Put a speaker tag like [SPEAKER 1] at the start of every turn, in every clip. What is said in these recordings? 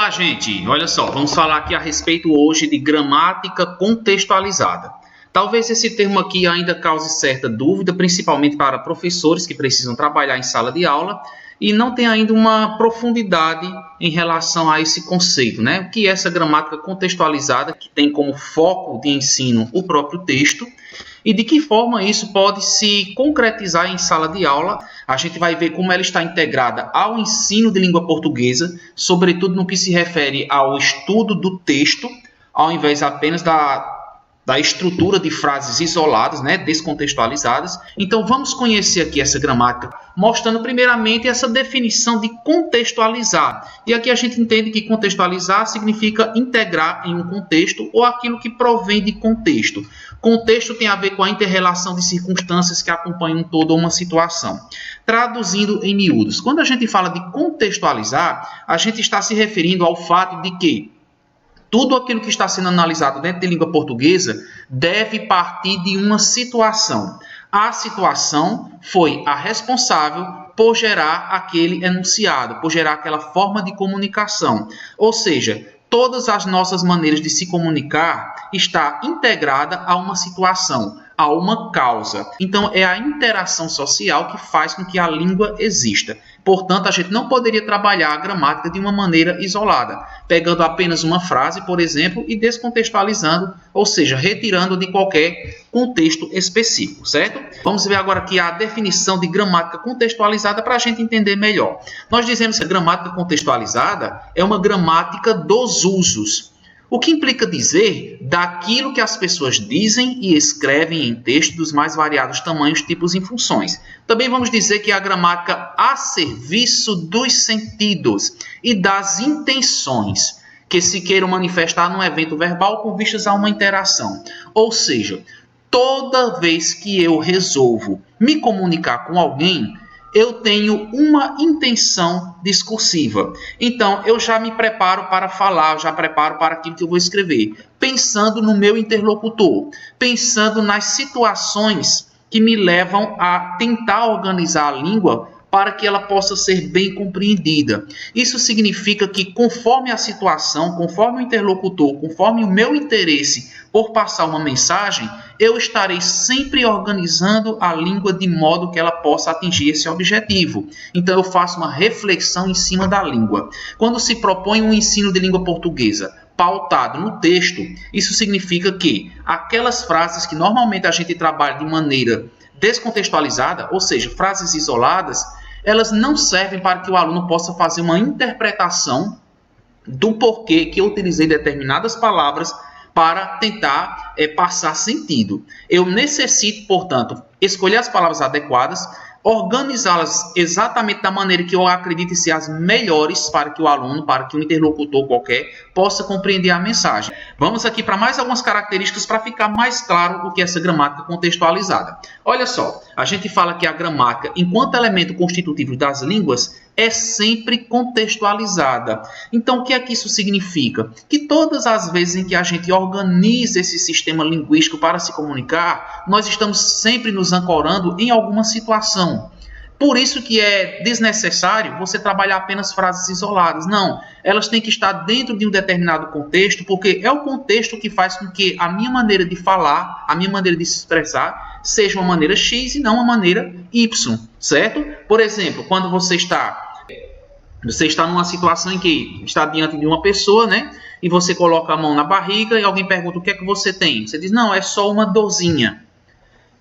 [SPEAKER 1] Olá, gente! Olha só, vamos falar aqui a respeito hoje de gramática contextualizada. Talvez esse termo aqui ainda cause certa dúvida, principalmente para professores que precisam trabalhar em sala de aula e não tem ainda uma profundidade em relação a esse conceito, né? O que é essa gramática contextualizada, que tem como foco de ensino o próprio texto, e de que forma isso pode se concretizar em sala de aula. A gente vai ver como ela está integrada ao ensino de língua portuguesa, sobretudo no que se refere ao estudo do texto, ao invés apenas da estrutura de frases isoladas, né, descontextualizadas. Então vamos conhecer aqui essa gramática, mostrando primeiramente essa definição de contextualizar. E aqui a gente entende que contextualizar significa integrar em um contexto ou aquilo que provém de contexto. Contexto tem a ver com a inter-relação de circunstâncias que acompanham toda uma situação. Traduzindo em miúdos, quando a gente fala de contextualizar, a gente está se referindo ao fato de que tudo aquilo que está sendo analisado dentro de língua portuguesa deve partir de uma situação. A situação foi a responsável por gerar aquele enunciado, por gerar aquela forma de comunicação. Ou seja, todas as nossas maneiras de se comunicar está integrada a uma situação, a uma causa. Então, é a interação social que faz com que a língua exista. Portanto, a gente não poderia trabalhar a gramática de uma maneira isolada, pegando apenas uma frase, por exemplo, e descontextualizando, ou seja, retirando de qualquer contexto específico, certo? Vamos ver agora aqui a definição de gramática contextualizada para a gente entender melhor. Nós dizemos que a gramática contextualizada é uma gramática dos usos. O que implica dizer daquilo que as pessoas dizem e escrevem em texto dos mais variados tamanhos, tipos e funções. Também vamos dizer que é a gramática a serviço dos sentidos e das intenções que se queiram manifestar num evento verbal com vistas a uma interação. Ou seja, toda vez que eu resolvo me comunicar com alguém, eu tenho uma intenção discursiva. Então, eu já me preparo para falar, já preparo para aquilo que eu vou escrever, pensando no meu interlocutor, pensando nas situações que me levam a tentar organizar a língua para que ela possa ser bem compreendida. Isso significa que, conforme a situação, conforme o interlocutor, conforme o meu interesse por passar uma mensagem, eu estarei sempre organizando a língua de modo que ela possa atingir esse objetivo. Então, eu faço uma reflexão em cima da língua. Quando se propõe um ensino de língua portuguesa pautado no texto, isso significa que aquelas frases que normalmente a gente trabalha de maneira descontextualizada, ou seja, frases isoladas, elas não servem para que o aluno possa fazer uma interpretação do porquê que eu utilizei determinadas palavras para tentar passar sentido. Eu necessito, portanto, escolher as palavras adequadas, organizá-las exatamente da maneira que eu acredite ser as melhores para que o aluno, para que o interlocutor qualquer, possa compreender a mensagem. Vamos aqui para mais algumas características para ficar mais claro o que é essa gramática contextualizada. Olha só, a gente fala que a gramática, enquanto elemento constitutivo das línguas, é sempre contextualizada. Então, o que é que isso significa? Que todas as vezes em que a gente organiza esse sistema linguístico para se comunicar, nós estamos sempre nos ancorando em alguma situação. Por isso que é desnecessário você trabalhar apenas frases isoladas. Não, elas têm que estar dentro de um determinado contexto, porque é o contexto que faz com que a minha maneira de falar, a minha maneira de se expressar, seja uma maneira X e não uma maneira Y, certo? Por exemplo, quando você está numa situação em que está diante de uma pessoa, né? E você coloca a mão na barriga e alguém pergunta o que é que você tem. Você diz, não, é só uma dorzinha.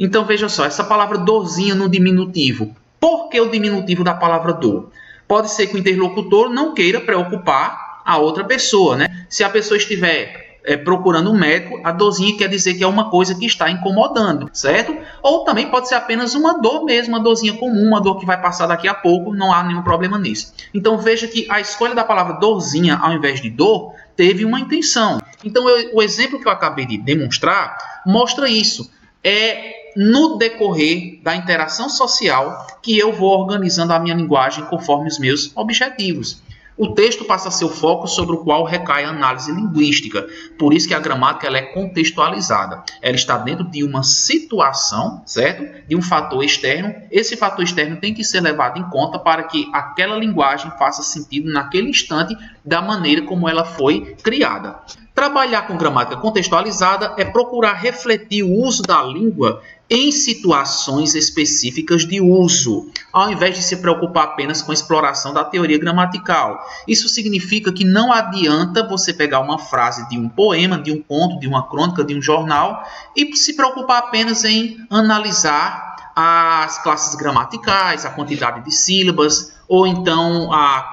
[SPEAKER 1] Então, veja só, essa palavra dorzinha no diminutivo. Por que o diminutivo da palavra dor? Pode ser que o interlocutor não queira preocupar a outra pessoa, né? Se a pessoa estiver procurando um médico, a dorzinha quer dizer que é uma coisa que está incomodando, certo? Ou também pode ser apenas uma dor mesmo, uma dorzinha comum, uma dor que vai passar daqui a pouco, não há nenhum problema nisso. Então veja que a escolha da palavra dorzinha ao invés de dor teve uma intenção. Então o exemplo que eu acabei de demonstrar mostra isso. É no decorrer da interação social que eu vou organizando a minha linguagem conforme os meus objetivos. o texto passa a ser o foco sobre o qual recai a análise linguística. Por isso que a gramática ela é contextualizada. Ela está dentro de uma situação, certo? De um fator externo. Esse fator externo tem que ser levado em conta para que aquela linguagem faça sentido naquele instante da maneira como ela foi criada. Trabalhar com gramática contextualizada é procurar refletir o uso da língua em situações específicas de uso, ao invés de se preocupar apenas com a exploração da teoria gramatical. Isso significa que não adianta você pegar uma frase de um poema, de um conto, de uma crônica, de um jornal e se preocupar apenas em analisar as classes gramaticais, a quantidade de sílabas, ou então a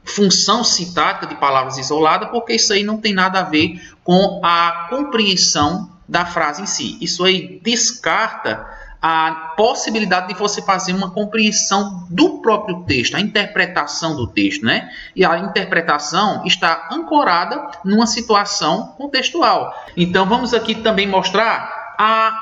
[SPEAKER 1] função sintática de palavras isoladas, porque isso aí não tem nada a ver com a compreensão da frase em si. Isso aí descarta a possibilidade de você fazer uma compreensão do próprio texto, a interpretação do texto, né? E a interpretação está ancorada numa situação contextual. Então, vamos aqui também mostrar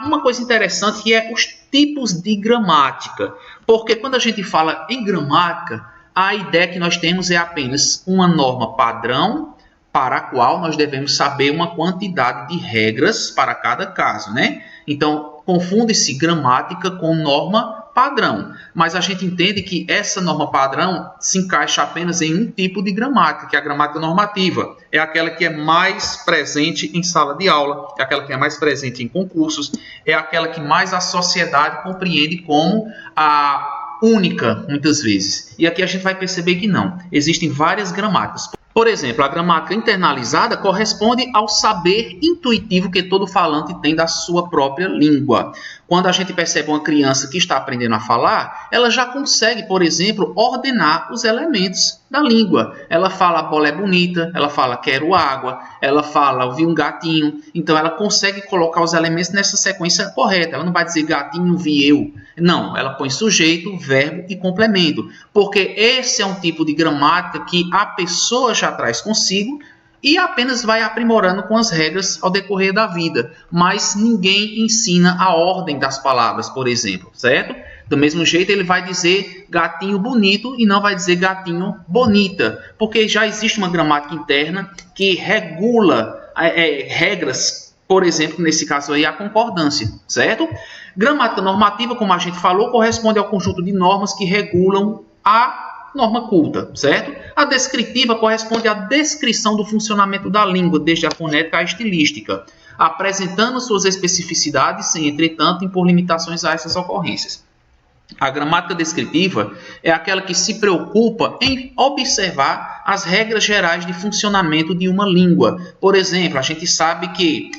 [SPEAKER 1] uma coisa interessante que é os tipos de gramática. Porque quando a gente fala em gramática, a ideia que nós temos é apenas uma norma padrão para a qual nós devemos saber uma quantidade de regras para cada caso, né? Então, confunde-se gramática com norma padrão, mas a gente entende que essa norma padrão se encaixa apenas em um tipo de gramática, que é a gramática normativa. É aquela que é mais presente em sala de aula, é aquela que é mais presente em concursos, é aquela que mais a sociedade compreende como a única, muitas vezes. E aqui a gente vai perceber que não. Existem várias gramáticas. Por exemplo, a gramática internalizada corresponde ao saber intuitivo que todo falante tem da sua própria língua. Quando a gente percebe uma criança que está aprendendo a falar, ela já consegue, por exemplo, ordenar os elementos da língua. Ela fala a bola é bonita, ela fala quero água, ela fala vi um gatinho. Então ela consegue colocar os elementos nessa sequência correta. Ela não vai dizer gatinho vi eu. Não, ela põe sujeito, verbo e complemento. Porque esse é um tipo de gramática que a pessoa já traz consigo e apenas vai aprimorando com as regras ao decorrer da vida. Mas ninguém ensina a ordem das palavras, por exemplo, certo? Do mesmo jeito, ele vai dizer gatinho bonito e não vai dizer gatinho bonita, porque já existe uma gramática interna que regula regras, por exemplo, nesse caso aí, a concordância, certo? Gramática normativa, como a gente falou, corresponde ao conjunto de normas que regulam a norma culta, certo? A descritiva corresponde à descrição do funcionamento da língua, desde a fonética à estilística, apresentando suas especificidades sem, entretanto, impor limitações a essas ocorrências. A gramática descritiva é aquela que se preocupa em observar as regras gerais de funcionamento de uma língua. Por exemplo, a gente sabe que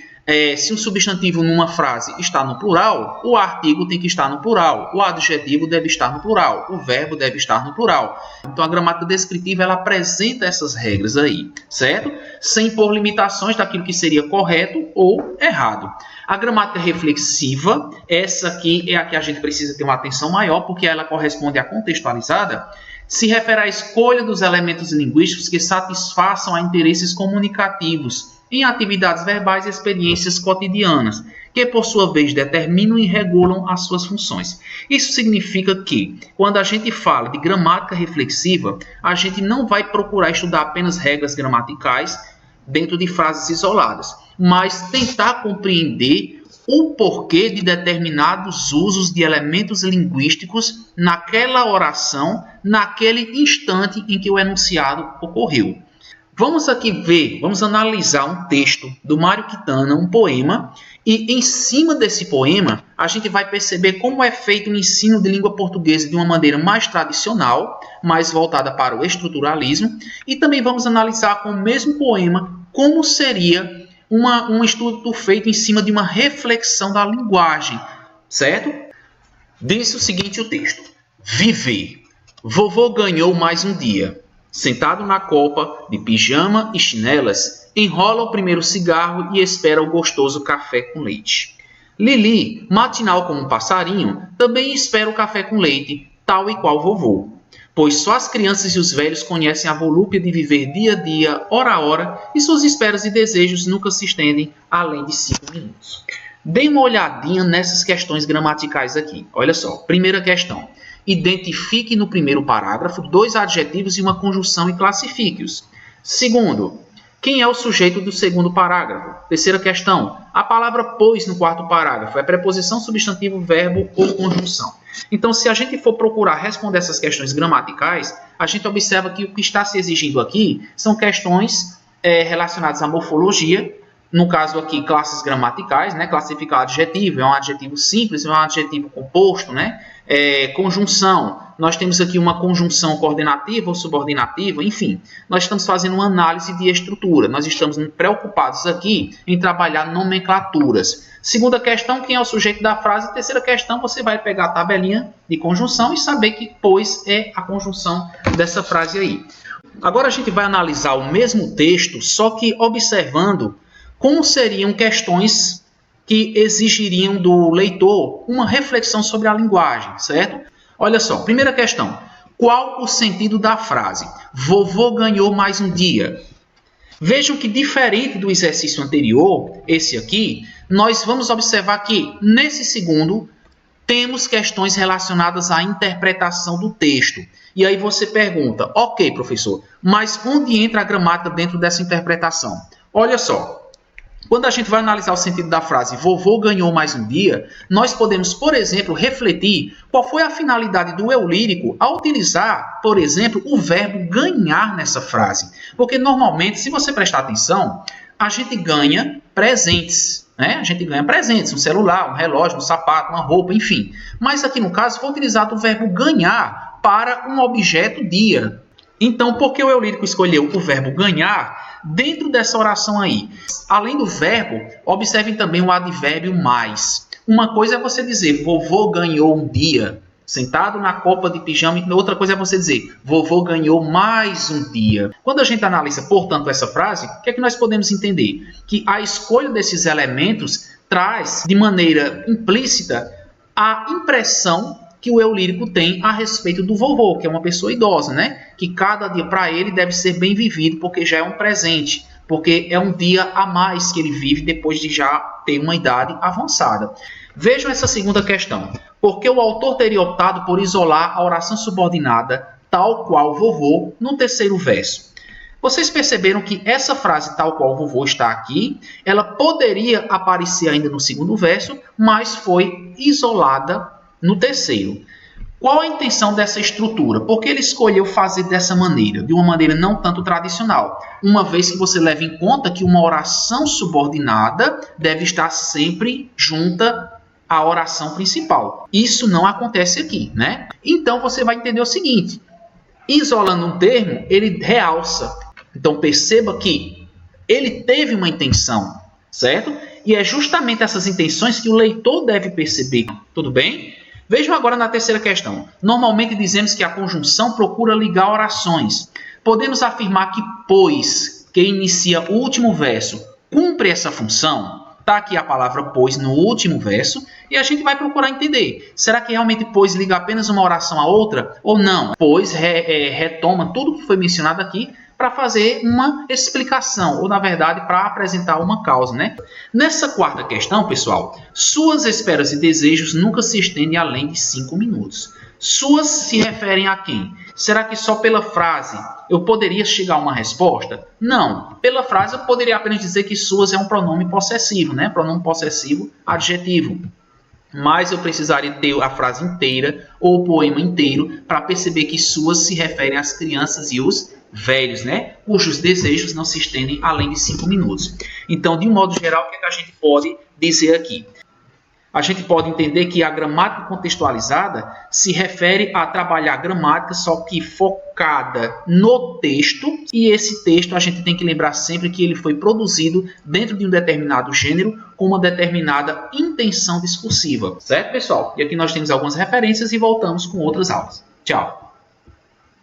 [SPEAKER 1] se um substantivo numa frase está no plural, o artigo tem que estar no plural, o adjetivo deve estar no plural, o verbo deve estar no plural. Então, a gramática descritiva ela apresenta essas regras aí, certo? Sem impor limitações daquilo que seria correto ou errado. A gramática reflexiva, essa aqui é a que a gente precisa ter uma atenção maior, porque ela corresponde à contextualizada, se refere à escolha dos elementos linguísticos que satisfaçam a interesses comunicativos em atividades verbais e experiências cotidianas, que por sua vez determinam e regulam as suas funções. Isso significa que, quando a gente fala de gramática reflexiva, a gente não vai procurar estudar apenas regras gramaticais dentro de frases isoladas, mas tentar compreender o porquê de determinados usos de elementos linguísticos naquela oração, naquele instante em que o enunciado ocorreu. Vamos aqui vamos analisar um texto do Mário Quintana, um poema, e em cima desse poema a gente vai perceber como é feito o ensino de língua portuguesa de uma maneira mais tradicional, mais voltada para o estruturalismo, e também vamos analisar com o mesmo poema como seria um estudo feito em cima de uma reflexão da linguagem, certo? Diz o seguinte o texto: Viver. Vovô ganhou mais um dia. Sentado na copa, de pijama e chinelas, enrola o primeiro cigarro e espera o gostoso café com leite. Lili, matinal como um passarinho, também espera o café com leite, tal e qual vovô. Pois só as crianças e os velhos conhecem a volúpia de viver dia a dia, hora a hora, e suas esperas e desejos nunca se estendem além de 5 minutos. Dê uma olhadinha nessas questões gramaticais aqui. Olha só, primeira questão. Identifique no primeiro parágrafo 2 adjetivos e uma conjunção e classifique-os. Segundo, quem é o sujeito do segundo parágrafo? Terceira questão, a palavra pois no quarto parágrafo é preposição, substantivo, verbo ou conjunção? Então, se a gente for procurar responder essas questões gramaticais, a gente observa que o que está se exigindo aqui são questões relacionadas à morfologia, no caso aqui, classes gramaticais, né? Classificar adjetivo, é um adjetivo simples, é um adjetivo composto, né? Conjunção, nós temos aqui uma conjunção coordenativa ou subordinativa, enfim, nós estamos fazendo uma análise de estrutura, nós estamos preocupados aqui em trabalhar nomenclaturas. Segunda questão, quem é o sujeito da frase? Terceira questão, você vai pegar a tabelinha de conjunção e saber que pois é a conjunção dessa frase aí. Agora a gente vai analisar o mesmo texto, só que observando como seriam questões que exigiriam do leitor uma reflexão sobre a linguagem, certo? Olha só, primeira questão. Qual o sentido da frase? Vovô ganhou mais um dia. Vejam que, diferente do exercício anterior, esse aqui, nós vamos observar que, nesse segundo, temos questões relacionadas à interpretação do texto. E aí você pergunta, ok, professor, mas onde entra a gramática dentro dessa interpretação? Olha só. Quando a gente vai analisar o sentido da frase vovô ganhou mais um dia, nós podemos, por exemplo, refletir qual foi a finalidade do eu lírico ao utilizar, por exemplo, o verbo ganhar nessa frase. Porque normalmente, se você prestar atenção, a gente ganha presentes, né? A gente ganha presentes, um celular, um relógio, um sapato, uma roupa, enfim. Mas aqui no caso foi utilizado o verbo ganhar para um objeto dia. Então, por que o eu lírico escolheu o verbo ganhar dentro dessa oração aí? Além do verbo, observem também o advérbio mais. Uma coisa é você dizer, vovô ganhou um dia, sentado na copa de pijama, e outra coisa é você dizer, vovô ganhou mais um dia. Quando a gente analisa, portanto, essa frase, o que é que nós podemos entender? Que a escolha desses elementos traz, de maneira implícita, a impressão que o eu lírico tem a respeito do vovô, que é uma pessoa idosa, né? Que cada dia para ele deve ser bem vivido, porque já é um presente, porque é um dia a mais que ele vive depois de já ter uma idade avançada. Vejam essa segunda questão. Por que o autor teria optado por isolar a oração subordinada, tal qual vovô, no terceiro verso? Vocês perceberam que essa frase, tal qual vovô, está aqui, ela poderia aparecer ainda no segundo verso, mas foi isolada no terceiro. Qual a intenção dessa estrutura? Por que ele escolheu fazer dessa maneira? De uma maneira não tanto tradicional. Uma vez que você leva em conta que uma oração subordinada deve estar sempre junta à oração principal. Isso não acontece aqui, né? Então você vai entender o seguinte. Isolando um termo, ele realça. Então perceba que ele teve uma intenção, certo? E é justamente essas intenções que o leitor deve perceber. Tudo bem? Vejam agora na terceira questão. Normalmente dizemos que a conjunção procura ligar orações. Podemos afirmar que pois, que inicia o último verso, cumpre essa função? Está aqui a palavra pois no último verso e a gente vai procurar entender. Será que realmente pois liga apenas uma oração à outra ou não? Pois retoma tudo que foi mencionado aqui para fazer uma explicação, ou na verdade para apresentar uma causa, né? Nessa quarta questão, pessoal, suas esperas e desejos nunca se estendem além de 5 minutos. Suas se referem a quem? Será que só pela frase eu poderia chegar a uma resposta? Não. Pela frase eu poderia apenas dizer que suas é um pronome possessivo, né? Pronome possessivo adjetivo. Mas eu precisaria ter a frase inteira ou o poema inteiro para perceber que suas se referem às crianças e os velhos, né? Cujos desejos não se estendem além de 5 minutos. Então, de um modo geral, o que a gente pode dizer aqui? A gente pode entender que a gramática contextualizada se refere a trabalhar a gramática só que focada no texto, e esse texto a gente tem que lembrar sempre que ele foi produzido dentro de um determinado gênero com uma determinada intenção discursiva. Certo, pessoal? E aqui nós temos algumas referências e voltamos com outras aulas. Tchau!